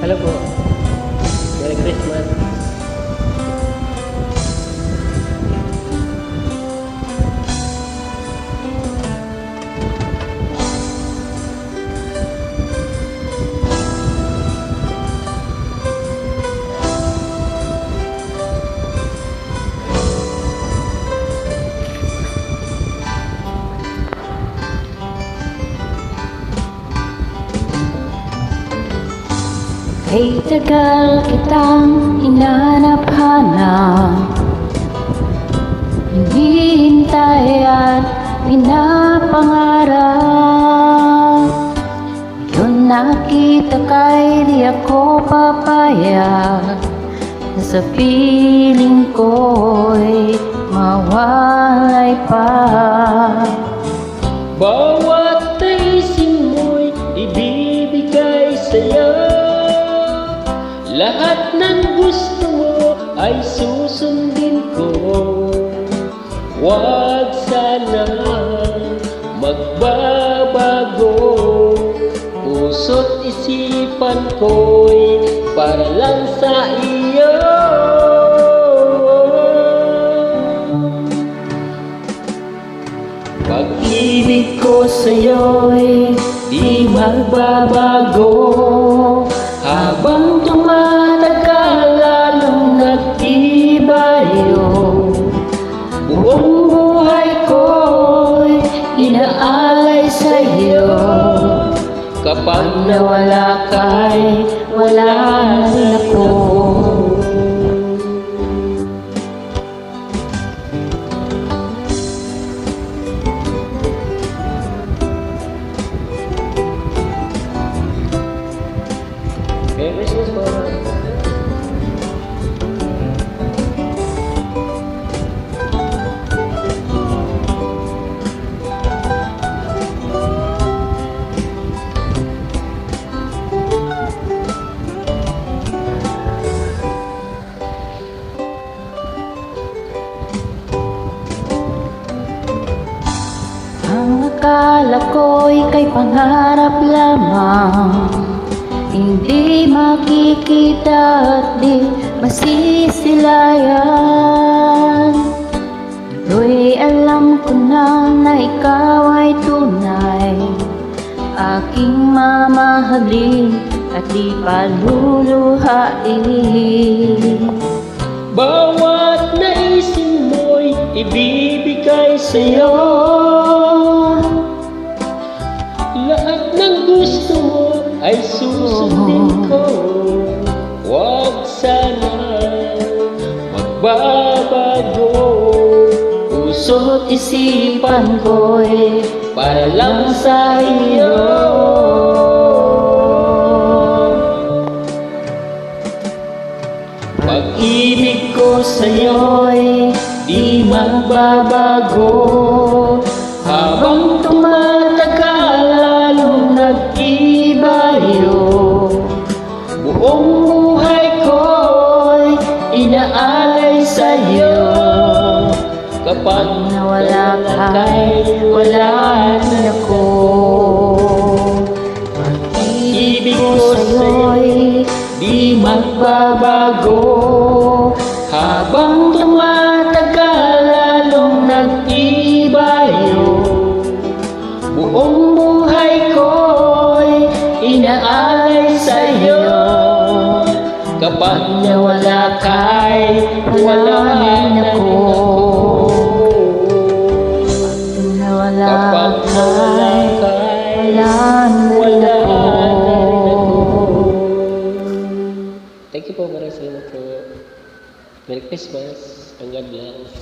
Hello po. Merry Christmas. Ay tagal kitang hinanap-hanap, hinihintay at pinapangarap. Yun nakita kay di ako papayag na sa piling ko'y mawalay pa. Bawat naisin mo'y ibibigay sa'yo. Lahat ng gusto mo ay susundin ko. Huwag sana magbabago. Puso't isipan ko'y para lang sa iyo. Pag-ibig ko sa'yo'y di magbabago. Habang tumatagal lalong nag-ibayo, buong buhay ko'y inaalay sa'yo. Kapag nawala ka'y wala na ako. Merry Christmas po. Ang akala ko'y kay pangarap lamang, hindi makikita at di masisilayan. Ngayon'y alam ko na ikaw ay tunay, aking mamahalin at di paluluhain. Bawat naisin mo'y ibibigay sa'yo. Lahat ng gusto mo ay susundin ko. Huwag sana magbabago. Puso't isipan ko'y Para lang sa iyo. Pag-ibig ko sa'yo'y di magbabago. Habang tumatagal lalong nag-ibayo, buong buhay ko'y inaalay sa'yo. Kapag nawala ka'y wala na ako. pag-ibig ko sa'yo'y di magbabago. Habang tumatagal lalong nag-ibayo, buong buhay ko'y inaalay sa'yo. Kapag nawala ka'y wala na ako. Nawala Kapag nawala ka'y wala na ako. Thank you po, maraming salamat po. Merry Christmas and God bless.